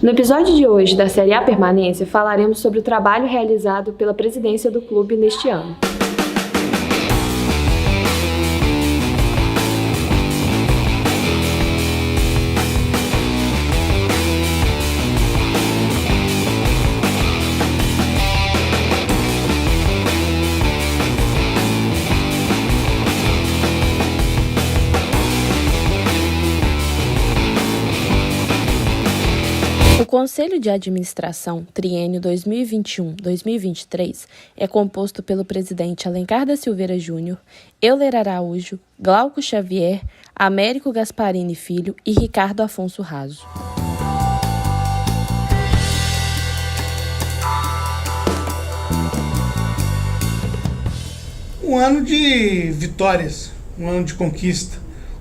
No episódio de hoje da série A Permanência, falaremos sobre o trabalho realizado pela presidência do clube neste ano. O Conselho de Administração, triênio 2021-2023, é composto pelo presidente Alencar da Silveira Júnior, Euler Araújo, Glauco Xavier, Américo Gasparini Filho e Ricardo Afonso Raso. Um ano de vitórias, um ano de conquista,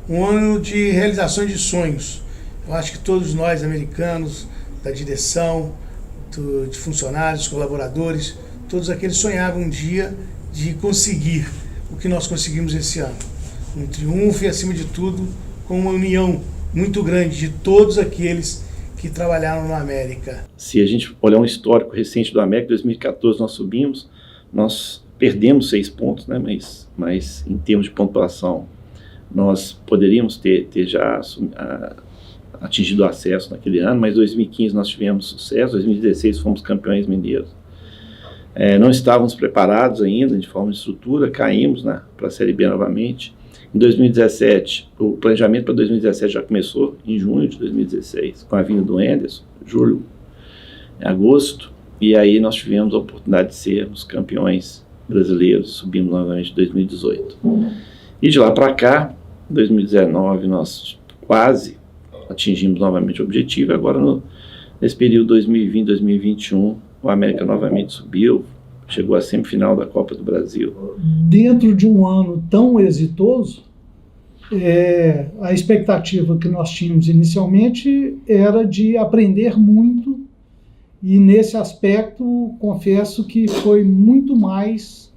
um ano de realizações de sonhos. Eu acho que todos nós, americanos, da direção, de funcionários, colaboradores, todos aqueles sonhavam um dia de conseguir o que nós conseguimos esse ano. Um triunfo e, acima de tudo, com uma união muito grande de todos aqueles que trabalharam na América. Se a gente olhar um histórico recente do América, em 2014 nós subimos, nós perdemos 6 pontos, né? Mas em termos de pontuação, nós poderíamos ter já atingido o acesso naquele ano, mas em 2015 nós tivemos sucesso, em 2016 fomos campeões mineiros. Não estávamos preparados ainda de forma de estrutura, caímos para a Série B novamente. Em 2017, o planejamento para 2017 já começou em junho de 2016, com a vinda do Anderson, julho, agosto, e aí nós tivemos a oportunidade de sermos campeões brasileiros, subimos novamente em 2018. E de lá para cá, em 2019, nós quase atingimos novamente o objetivo. Agora, nesse período 2020-2021, o América novamente subiu, chegou à semifinal da Copa do Brasil. Dentro de um ano tão exitoso, a expectativa que nós tínhamos inicialmente era de aprender muito, e nesse aspecto, confesso que foi muito mais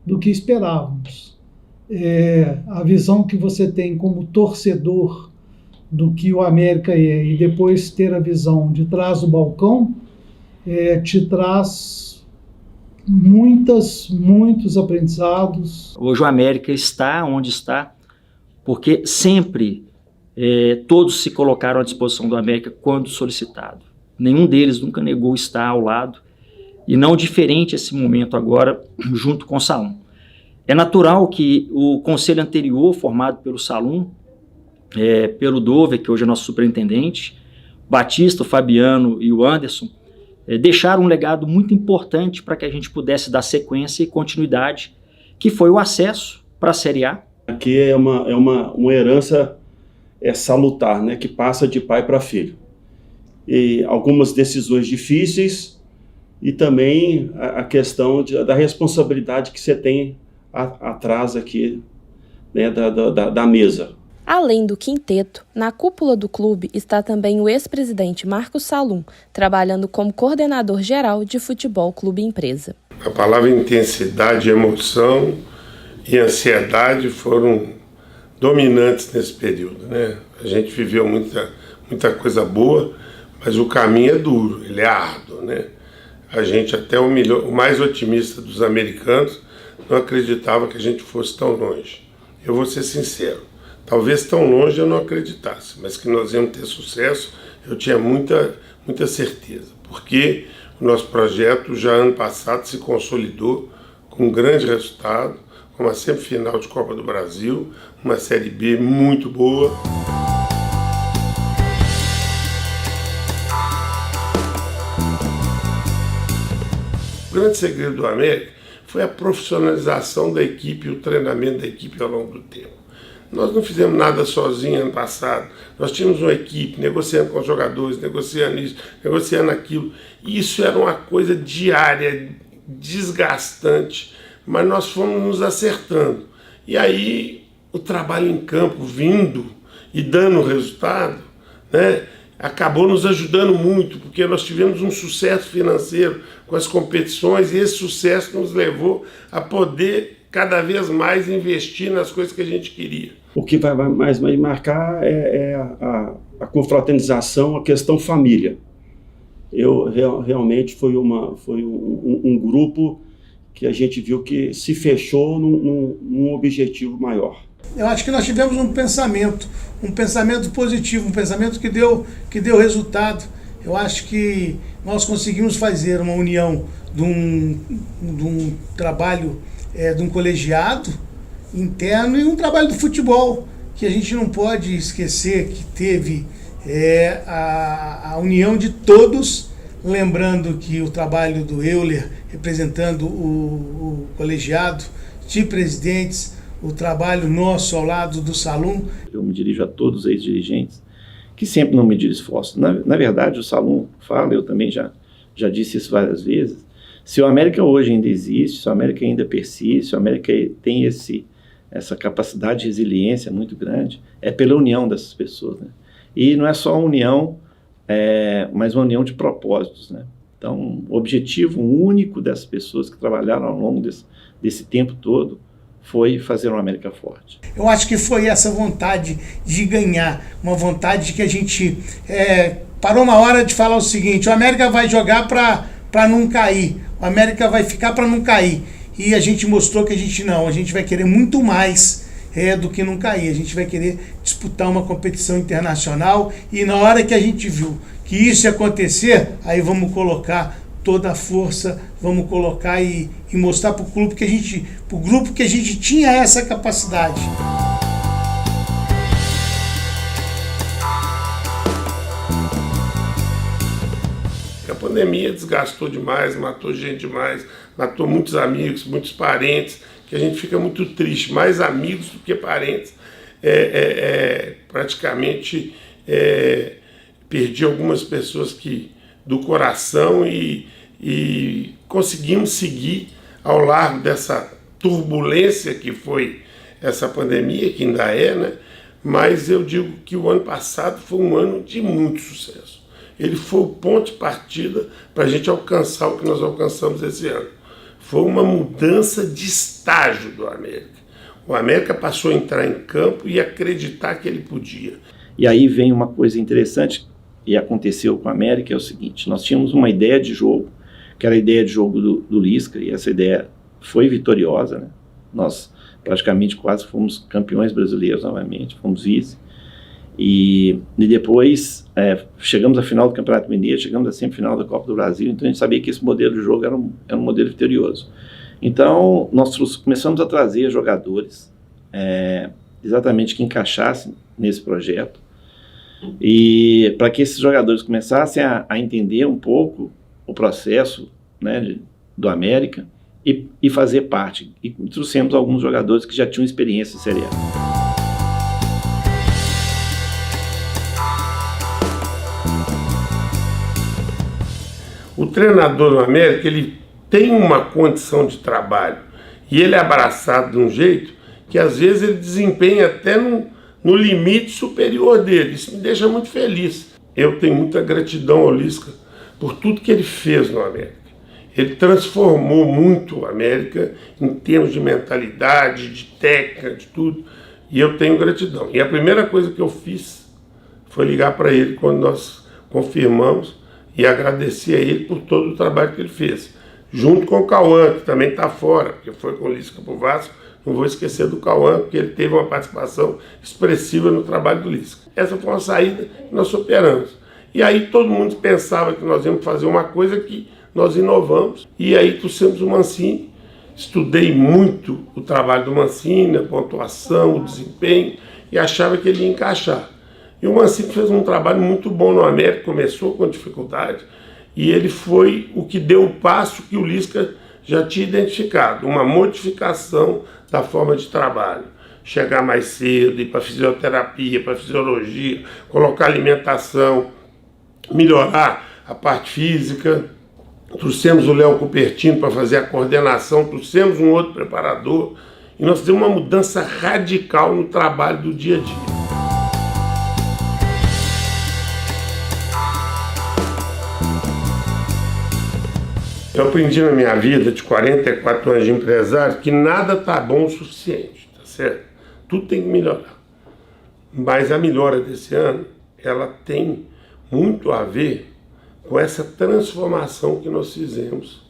do que esperávamos. A visão que você tem como torcedor do que o América é, e depois ter a visão de trás do balcão, te traz muitos aprendizados. Hoje o América está onde está, porque sempre todos se colocaram à disposição do América quando solicitado. Nenhum deles nunca negou estar ao lado, e não diferente esse momento agora, junto com o Salum. É natural que o conselho anterior, formado pelo Salum, pelo Dover, que hoje é nosso superintendente, Batista, o Fabiano e o Anderson, deixaram um legado muito importante para que a gente pudesse dar sequência e continuidade, que foi o acesso para a Série A. Aqui é uma herança salutar, né, que passa de pai para filho. E algumas decisões difíceis e também a questão da responsabilidade que você tem atrás aqui, né, da mesa. Além do quinteto, na cúpula do clube está também o ex-presidente Marcos Salum, trabalhando como coordenador geral de Futebol Clube Empresa. A palavra intensidade, emoção e ansiedade foram dominantes nesse período, né? A gente viveu muita coisa boa, mas o caminho é duro, ele é árduo, né? A gente, até o mais otimista dos americanos, não acreditava que a gente fosse tão longe. Eu vou ser sincero. Talvez tão longe eu não acreditasse, mas que nós íamos ter sucesso, eu tinha muita certeza, porque o nosso projeto já ano passado se consolidou com um grande resultado, com uma semifinal de Copa do Brasil, uma Série B muito boa. O grande segredo do América foi a profissionalização da equipe e o treinamento da equipe ao longo do tempo. Nós não fizemos nada sozinhos ano passado. Nós tínhamos uma equipe negociando com os jogadores, negociando isso, negociando aquilo. Isso era uma coisa diária, desgastante, mas nós fomos nos acertando. E aí o trabalho em campo vindo e dando resultado, né, acabou nos ajudando muito, porque nós tivemos um sucesso financeiro com as competições e esse sucesso nos levou a poder cada vez mais investir nas coisas que a gente queria. O que vai mais marcar é a confraternização, a questão família. realmente foi um grupo que a gente viu que se fechou num objetivo maior. Eu acho que nós tivemos um pensamento positivo, um pensamento que deu resultado. Eu acho que nós conseguimos fazer uma união de um trabalho de um colegiado interno e um trabalho do futebol, que a gente não pode esquecer que teve a união de todos, lembrando que o trabalho do Euler, representando o colegiado de presidentes, o trabalho nosso ao lado do Salum. Eu me dirijo a todos os ex-dirigentes que sempre não mediram esforço. Na verdade, o Salum fala, eu também já disse isso várias vezes, se o América hoje ainda existe, se o América ainda persiste, se o América tem essa capacidade de resiliência muito grande, é pela união dessas pessoas, né? E não é só a união, mas uma união de propósitos, né? Então, o objetivo único dessas pessoas que trabalharam ao longo desse tempo todo foi fazer uma América forte. Eu acho que foi essa vontade de ganhar, uma vontade que a gente parou uma hora de falar o seguinte: o América vai jogar para não cair, o América vai ficar para não cair. E a gente mostrou que a gente vai querer muito mais do que não cair. A gente vai querer disputar uma competição internacional, e na hora que a gente viu que isso ia acontecer, aí vamos colocar toda a força, vamos colocar e mostrar para o grupo que a gente tinha essa capacidade. A pandemia desgastou demais, matou gente demais, matou muitos amigos, muitos parentes, que a gente fica muito triste, mais amigos do que parentes. Praticamente perdi algumas pessoas do coração e conseguimos seguir ao largo dessa turbulência que foi essa pandemia, que ainda né? Mas eu digo que o ano passado foi um ano de muito sucesso. Ele foi o ponto de partida para a gente alcançar o que nós alcançamos esse ano. Foi uma mudança de estágio do América. O América passou a entrar em campo e acreditar que ele podia. E aí vem uma coisa interessante, e aconteceu com o América, é o seguinte: nós tínhamos uma ideia de jogo, que era a ideia de jogo do Lisca, e essa ideia foi vitoriosa, né? Nós praticamente quase fomos campeões brasileiros novamente, fomos vice. E depois chegamos à final do Campeonato Mineiro, chegamos à semifinal da Copa do Brasil, então a gente sabia que esse modelo de jogo era um modelo vitorioso. Então nós começamos a trazer jogadores exatamente que encaixassem nesse projeto, e para que esses jogadores começassem a entender um pouco o processo, né, do América e fazer parte. E trouxemos alguns jogadores que já tinham experiência em Série A. O treinador do América, ele tem uma condição de trabalho e ele é abraçado de um jeito que às vezes ele desempenha até no limite superior dele. Isso me deixa muito feliz. Eu tenho muita gratidão ao Lisca por tudo que ele fez no América. Ele transformou muito o América em termos de mentalidade, de técnica, de tudo. E eu tenho gratidão. E a primeira coisa que eu fiz foi ligar para ele quando nós confirmamos e agradecer a ele por todo o trabalho que ele fez. Junto com o Cauã, que também está fora, porque foi com o Lisca para o Vasco. Não vou esquecer do Cauã, porque ele teve uma participação expressiva no trabalho do Lisca. Essa foi uma saída que nós superamos. E aí todo mundo pensava que nós íamos fazer uma coisa que nós inovamos. E aí trouxemos o Mancini. Estudei muito o trabalho do Mancini, a pontuação, o desempenho, e achava que ele ia encaixar. E o Mancini fez um trabalho muito bom no América, começou com dificuldade, e ele foi o que deu o passo que o Lisca já tinha identificado, uma modificação da forma de trabalho. Chegar mais cedo, ir para fisioterapia, para fisiologia, colocar alimentação, melhorar a parte física. Trouxemos o Léo Cupertino para fazer a coordenação, trouxemos um outro preparador, e nós fizemos uma mudança radical no trabalho do dia a dia. Eu aprendi na minha vida, de 44 anos de empresário, que nada está bom o suficiente, tá certo? Tudo tem que melhorar. Mas a melhora desse ano, ela tem muito a ver com essa transformação que nós fizemos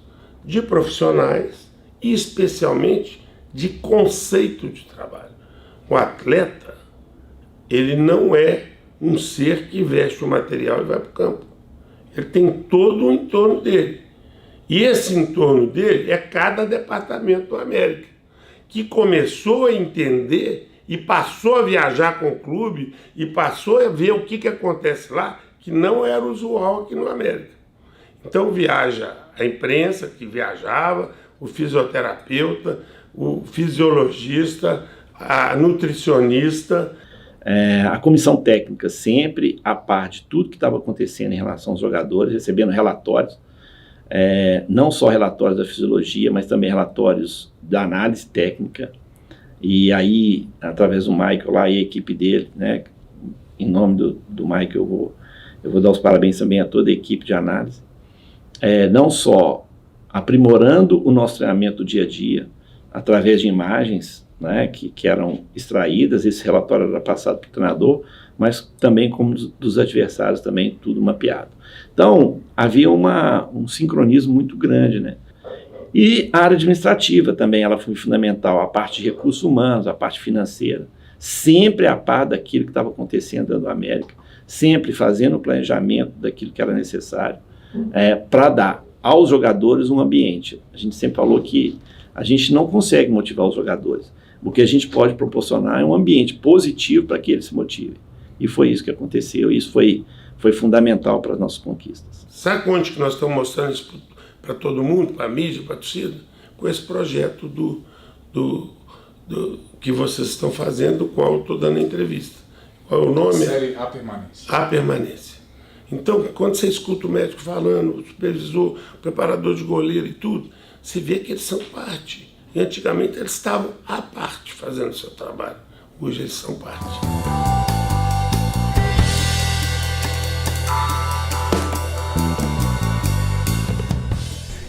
de profissionais e especialmente de conceito de trabalho. O atleta, ele não é um ser que veste o material e vai para o campo. Ele tem todo o entorno dele. E esse entorno dele é cada departamento do América, que começou a entender e passou a viajar com o clube e passou a ver o que acontece lá, que não era usual aqui no América. Então viaja a imprensa, que viajava, o fisioterapeuta, o fisiologista, a nutricionista. A comissão técnica sempre a par de tudo que estava acontecendo em relação aos jogadores, recebendo relatórios, não só relatórios da fisiologia, mas também relatórios da análise técnica. E aí, através do Michael lá e a equipe dele, né, em nome do Michael, eu vou dar os parabéns também a toda a equipe de análise, não só aprimorando o nosso treinamento do dia a dia, através de imagens, né, que eram extraídas, esse relatório era passado para o treinador, mas também como dos adversários, também tudo mapeado. Então, havia um sincronismo muito grande, né? E a área administrativa também, ela foi fundamental, a parte de recursos humanos, a parte financeira, sempre a par daquilo que estava acontecendo dentro do América, sempre fazendo o planejamento daquilo que era necessário para dar aos jogadores um ambiente. A gente sempre falou que a gente não consegue motivar os jogadores. O que a gente pode proporcionar é um ambiente positivo para que eles se motivem. E foi isso que aconteceu, e isso foi fundamental para as nossas conquistas. Sabe onde que nós estamos mostrando isso para todo mundo, para a mídia, para a torcida? Com esse projeto do que vocês estão fazendo, do qual eu estou dando a entrevista. Qual é o nome? Série A Permanência. A Permanência. Então, quando você escuta o médico falando, o supervisor, o preparador de goleiro e tudo, você vê que eles são parte. E antigamente eles estavam à parte fazendo o seu trabalho. Hoje eles são parte.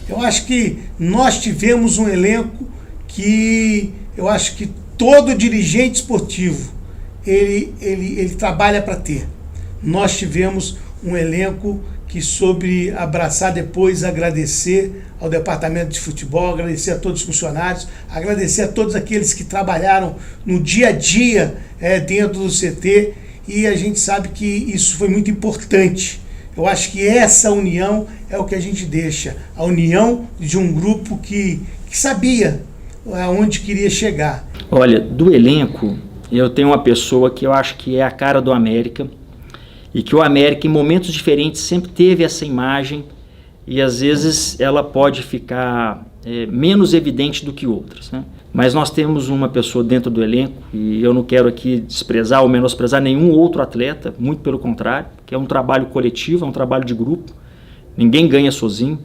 Eu acho que nós tivemos um elenco que eu acho que todo dirigente esportivo ele trabalha para ter. Nós tivemos um elenco que soube abraçar, depois agradecer ao departamento de futebol, agradecer a todos os funcionários, agradecer a todos aqueles que trabalharam no dia a dia dentro do CT, e a gente sabe que isso foi muito importante. Eu acho que essa união é o que a gente deixa, a união de um grupo que sabia aonde queria chegar. Olha, do elenco, eu tenho uma pessoa que eu acho que é a cara do América, e que o América, em momentos diferentes, sempre teve essa imagem, e às vezes ela pode ficar menos evidente do que outras, né? Mas nós temos uma pessoa dentro do elenco, e eu não quero aqui desprezar ou menosprezar nenhum outro atleta, muito pelo contrário, que é um trabalho coletivo, é um trabalho de grupo, ninguém ganha sozinho,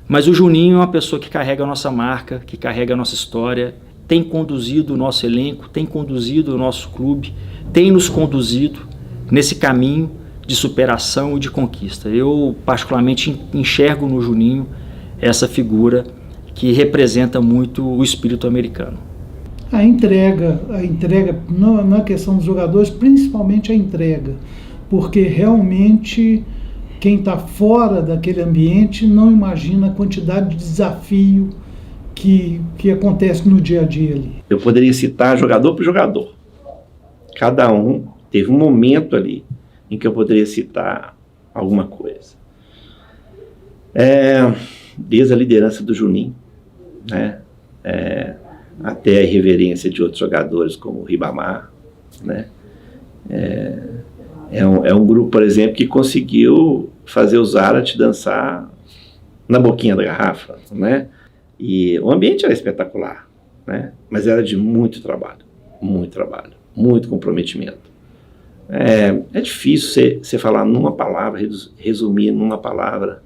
mas o Juninho é uma pessoa que carrega a nossa marca, que carrega a nossa história, tem conduzido o nosso elenco, tem conduzido o nosso clube, tem nos conduzido nesse caminho de superação e de conquista. Eu particularmente enxergo no Juninho essa figura que representa muito o espírito americano. A entrega na questão dos jogadores, principalmente a entrega, porque realmente quem está fora daquele ambiente não imagina a quantidade de desafio que acontece no dia a dia ali. Eu poderia citar jogador por jogador. Cada um teve um momento ali em que eu poderia citar alguma coisa. Desde a liderança do Juninho, né, até a irreverência de outros jogadores como o Ribamar, né, é um grupo, por exemplo, que conseguiu fazer o Zarat dançar na boquinha da garrafa, né, e o ambiente era espetacular, né, mas era de muito trabalho, muito comprometimento. É difícil você falar numa palavra, resumir numa palavra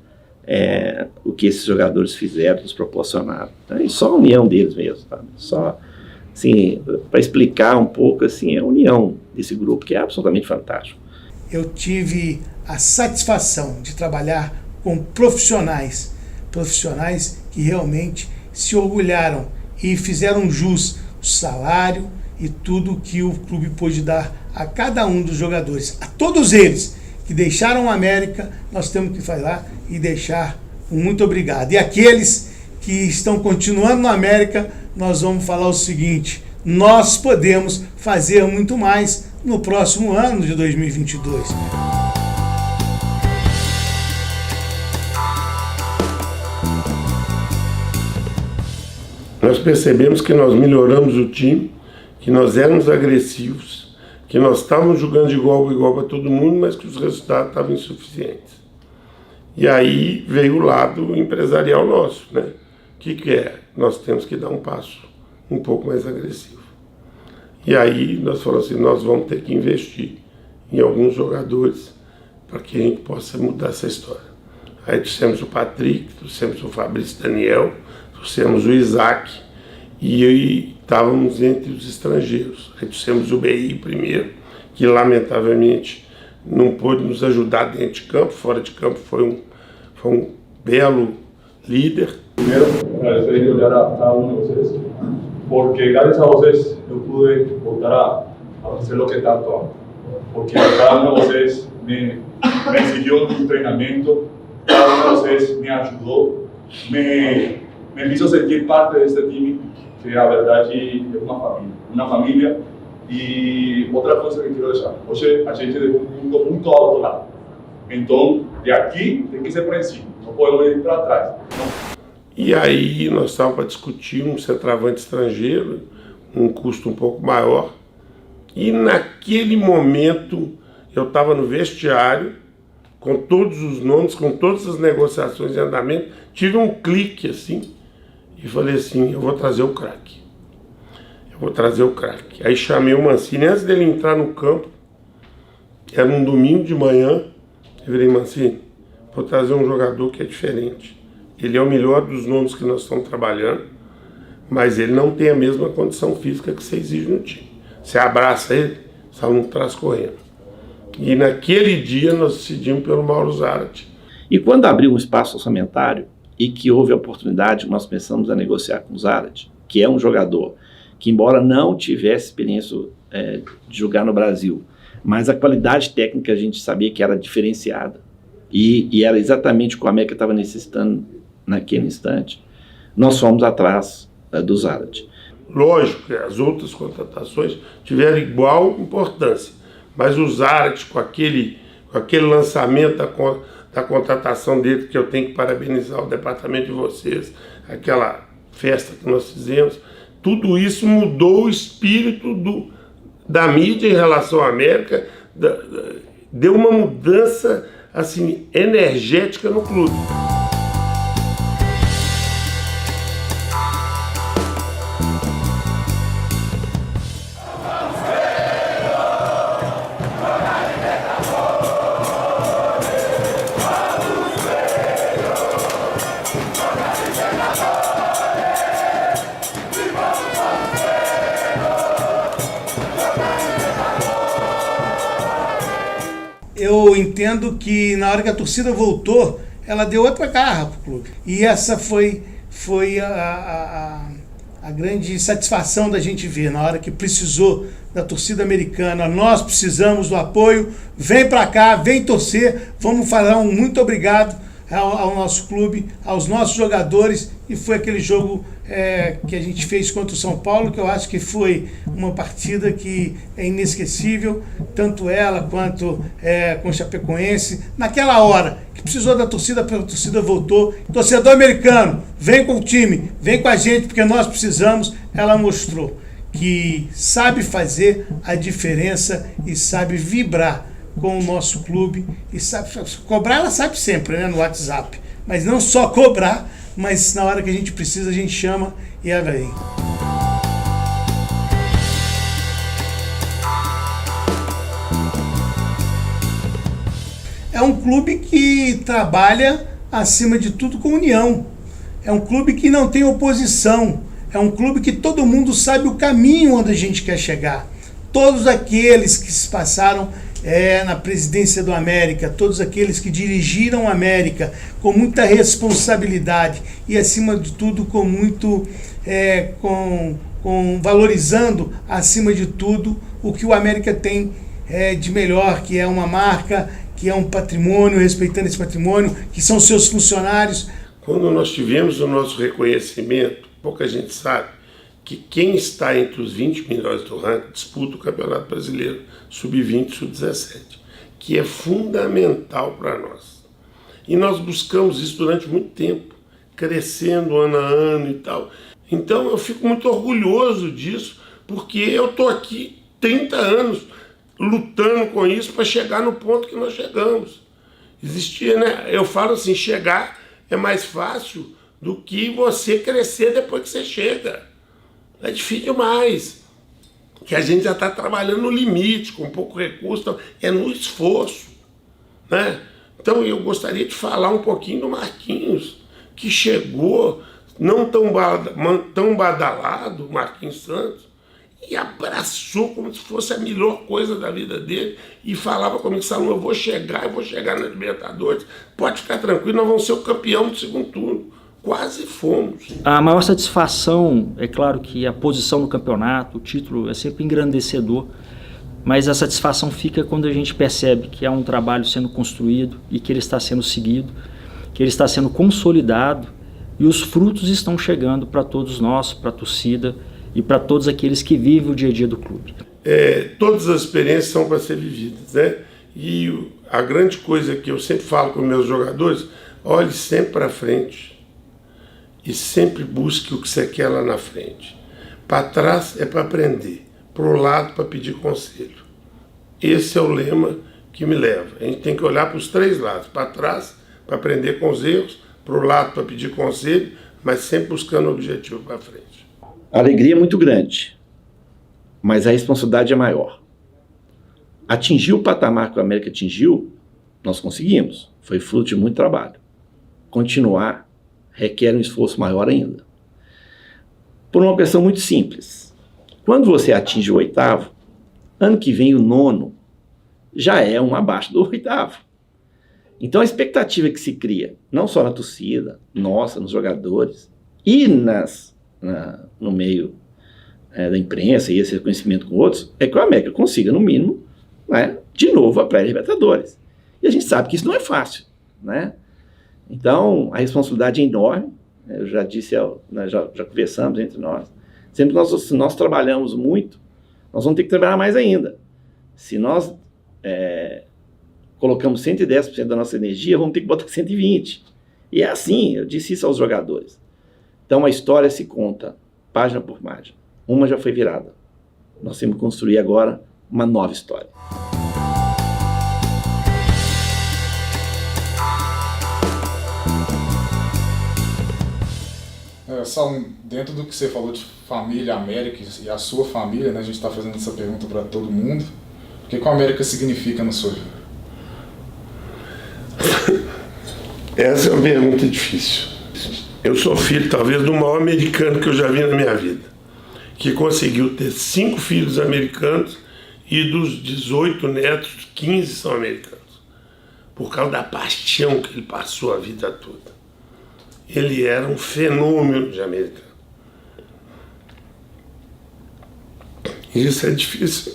o que esses jogadores fizeram, nos proporcionaram. E só a união deles mesmo, sabe? Só, assim, para explicar um pouco, assim, a união desse grupo, que é absolutamente fantástico. Eu tive a satisfação de trabalhar com profissionais que realmente se orgulharam e fizeram jus o salário e tudo que o clube pôde dar a cada um dos jogadores, a todos eles que deixaram a América, nós temos que falar e deixar um muito obrigado. E aqueles que estão continuando na América, nós vamos falar o seguinte: nós podemos fazer muito mais no próximo ano de 2022. Nós percebemos que nós melhoramos o time, que nós éramos agressivos, que nós estávamos jogando de igual a igual para todo mundo, mas que os resultados estavam insuficientes. E aí veio o lado empresarial nosso, né? O que é? Nós temos que dar um passo um pouco mais agressivo. E aí nós falamos assim, nós vamos ter que investir em alguns jogadores para que a gente possa mudar essa história. Aí trouxemos o Patrick, trouxemos o Fabrício Daniel, trouxemos o Isaac e estávamos entre os estrangeiros. Aí trouxemos o BI primeiro, que lamentavelmente não pôde nos ajudar dentro de campo, fora de campo foi um belo líder. Primeiro, agradecer y olhar a cada uno de vocês, porque gracias a vocês eu pude voltar a hacer lo que tanto amo. Porque cada uno de vocês me exigiu um treinamento, cada uno de vocês me ajudou, me hizo sentir parte deste time, que a verdade é uma família. E outra coisa que eu quero deixar, hoje a gente tem um mundo muito alto lá, então de aqui tem que ser para cima, não podemos ir para trás. E aí nós estávamos para discutir um centroavante estrangeiro, um custo um pouco maior, e naquele momento eu estava no vestiário, com todos os nomes, com todas as negociações em andamento, tive um clique assim, e falei assim, eu vou trazer o craque. Aí chamei o Mancini, antes dele entrar no campo, era um domingo de manhã, eu falei, Mancini, vou trazer um jogador que é diferente. Ele é o melhor dos nomes que nós estamos trabalhando, mas ele não tem a mesma condição física que você exige no time. Você abraça ele, você não traz correndo. E naquele dia nós decidimos pelo Mauro Zarate. E quando abriu um espaço orçamentário e que houve a oportunidade, nós pensamos a negociar com o Zarate, que é um jogador que, embora não tivesse experiência de jogar no Brasil, mas a qualidade técnica a gente sabia que era diferenciada e era exatamente o que o América estava necessitando naquele instante, nós fomos atrás do Zarate. Lógico que as outras contratações tiveram igual importância, mas o Zarate, com aquele lançamento da contratação dele, que eu tenho que parabenizar o departamento de vocês, aquela festa que nós fizemos, tudo isso mudou o espírito da mídia em relação à América, deu uma mudança assim, energética no clube. Eu entendo que na hora que a torcida voltou, ela deu outra garra para o clube. E essa foi a grande satisfação da gente ver. Na hora que precisou da torcida americana, nós precisamos do apoio, vem para cá, vem torcer, vamos falar um muito obrigado ao nosso clube, aos nossos jogadores, e foi aquele jogo que a gente fez contra o São Paulo, que eu acho que foi uma partida que é inesquecível, tanto ela quanto com o Chapecoense, naquela hora que precisou da torcida, a torcida voltou. Torcedor americano, vem com o time, vem com a gente, porque nós precisamos. Ela mostrou que sabe fazer a diferença e sabe vibrar com o nosso clube, e sabe cobrar, ela sabe sempre, né, no WhatsApp, mas não só cobrar, mas na hora que a gente precisa, a gente chama e ela vem. É um clube que trabalha, acima de tudo, com união. É um clube que não tem oposição. É um clube que todo mundo sabe o caminho onde a gente quer chegar. Todos aqueles que se passaram na presidência do América, todos aqueles que dirigiram a América com muita responsabilidade e, acima de tudo, com muito valorizando, acima de tudo, o que o América tem de melhor, que é uma marca, que é um patrimônio, respeitando esse patrimônio, que são seus funcionários. Quando nós tivemos o nosso reconhecimento, pouca gente sabe que quem está entre os 20 melhores do ranking disputa o Campeonato Brasileiro Sub-20 e Sub-17, que é fundamental para nós. E nós buscamos isso durante muito tempo, crescendo ano a ano e tal. Então eu fico muito orgulhoso disso, porque eu estou aqui 30 anos lutando com isso para chegar no ponto que nós chegamos. Existia, né? Eu falo assim, chegar é mais fácil do que você crescer depois que você chega. É difícil demais. Que a gente já está trabalhando no limite, com pouco recurso, então, é no esforço, né? Então eu gostaria de falar um pouquinho do Marquinhos, que chegou não tão badalado, Marquinhos Santos, e abraçou como se fosse a melhor coisa da vida dele e falava comigo, Salom, eu vou chegar na Libertadores, pode ficar tranquilo, nós vamos ser o campeão do segundo turno. Quase fomos. A maior satisfação, é claro que a posição no campeonato, o título é sempre engrandecedor, mas a satisfação fica quando a gente percebe que há um trabalho sendo construído e que ele está sendo seguido, que ele está sendo consolidado e os frutos estão chegando para todos nós, para a torcida e para todos aqueles que vivem o dia a dia do clube. Todas as experiências são para ser vividas, né? E a grande coisa que eu sempre falo com meus jogadores, olhe sempre para frente. E sempre busque o que você quer lá na frente. Para trás é para aprender, para o lado para pedir conselho. Esse é o lema que me leva. A gente tem que olhar para os três lados, para trás para aprender com os erros, para o lado para pedir conselho, mas sempre buscando o objetivo para frente. A alegria é muito grande, mas a responsabilidade é maior. Atingir o patamar que o América atingiu, nós conseguimos. Foi fruto de muito trabalho. Continuar requer um esforço maior ainda. Por uma questão muito simples. Quando você atinge o 8º, ano que vem o 9º já é um abaixo do 8º. Então a expectativa que se cria, não só na torcida, nossa, nos jogadores, e no meio da imprensa e esse reconhecimento com outros, é que o América consiga, no mínimo, né, de novo a pré-Libertadores. E a gente sabe que isso não é fácil, né? Então, a responsabilidade é enorme, eu já disse, já conversamos entre nós, sempre se nós trabalhamos muito, nós vamos ter que trabalhar mais ainda. Se nós colocamos 110% da nossa energia, vamos ter que botar 120%. E é assim, eu disse isso aos jogadores. Então, a história se conta, página por página. Uma já foi virada. Nós temos que construir agora uma nova história. Salom, dentro do que você falou de família, América e a sua família, né, a gente está fazendo essa pergunta para todo mundo. O que a América significa na sua vida? Essa é uma pergunta difícil. Eu sou filho, talvez, do maior americano que eu já vi na minha vida, que conseguiu ter 5 filhos americanos e dos 18 netos, 15 são americanos, por causa da paixão que ele passou a vida toda. Ele era um fenômeno de americano. Isso é difícil.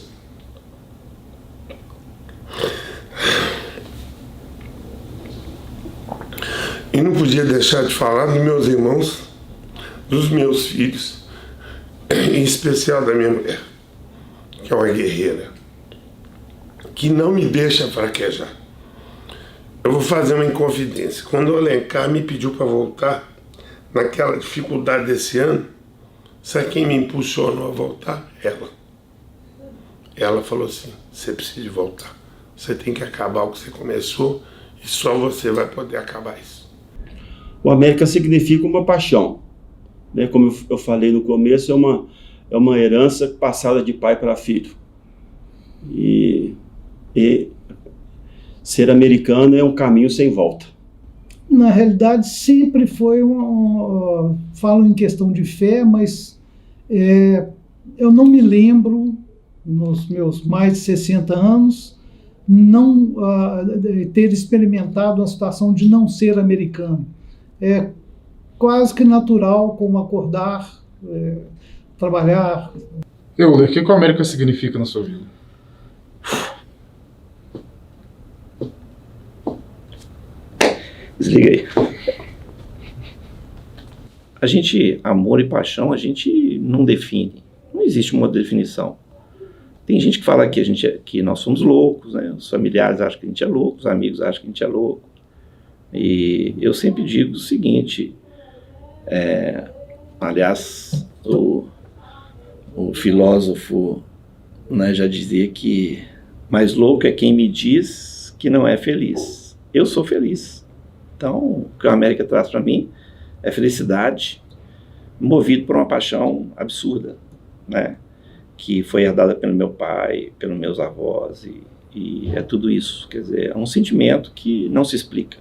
E não podia deixar de falar dos meus irmãos, dos meus filhos, em especial da minha mulher, que é uma guerreira, que não me deixa fraquejar. Eu vou fazer uma inconfidência. Quando o Alencar me pediu para voltar, naquela dificuldade desse ano, sabe quem me impulsionou a voltar? Ela. Ela falou assim, você precisa de voltar. Você tem que acabar o que você começou e só você vai poder acabar isso. O América significa uma paixão, né? Como eu falei no começo, é uma herança passada de pai para filho. E ser americano é um caminho sem volta. Na realidade, sempre foi falo em questão de fé, mas eu não me lembro, nos meus mais de 60 anos, não ter experimentado uma situação de não ser americano. É quase que natural, como acordar, trabalhar. Euler, o que a América significa na sua vida? Desliguei. A gente, amor e paixão, a gente não define. Não existe uma definição. Tem gente que fala que nós somos loucos, né? Os familiares acham que a gente é louco, os amigos acham que a gente é louco. E eu sempre digo o seguinte, aliás, o filósofo, né, já dizia que mais louco é quem me diz que não é feliz. Eu sou feliz. Então, o que a América traz para mim é felicidade, movido por uma paixão absurda, né? Que foi herdada pelo meu pai, pelos meus avós, e é tudo isso. Quer dizer, é um sentimento que não se explica,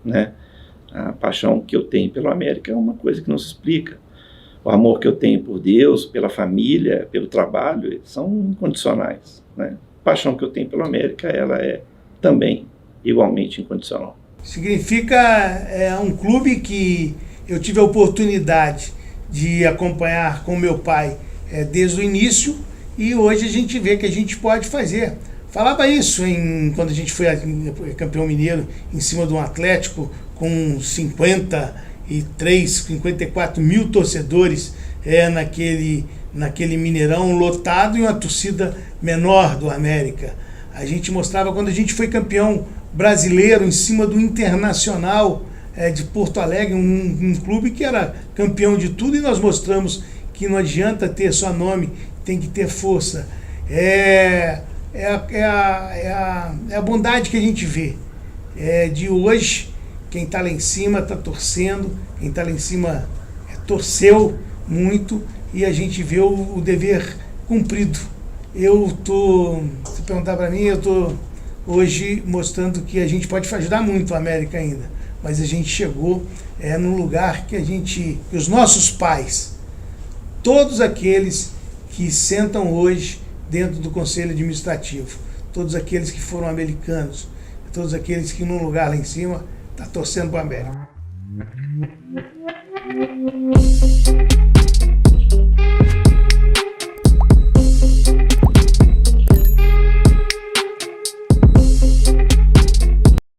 né? A paixão que eu tenho pela América é uma coisa que não se explica. O amor que eu tenho por Deus, pela família, pelo trabalho, são incondicionais, né? A paixão que eu tenho pela América, ela é também igualmente incondicional. Significa um clube que eu tive a oportunidade de acompanhar com meu pai desde o início, e hoje a gente vê que a gente pode fazer. Falava isso quando a gente foi campeão mineiro em cima de um Atlético com 54 mil torcedores naquele Mineirão lotado e uma torcida menor do América. A gente mostrava quando a gente foi campeão brasileiro em cima do Internacional de Porto Alegre, um clube que era campeão de tudo, e nós mostramos que não adianta ter só nome, tem que ter força. É a bondade que a gente vê. De hoje, quem está lá em cima está torcendo, quem está lá em cima torceu muito, e a gente vê o dever cumprido. Se perguntar para mim, eu estou hoje mostrando que a gente pode ajudar muito a América ainda, mas a gente chegou num lugar que os nossos pais, todos aqueles que sentam hoje dentro do Conselho Administrativo, todos aqueles que foram americanos, todos aqueles que num lugar lá em cima estão torcendo para a América.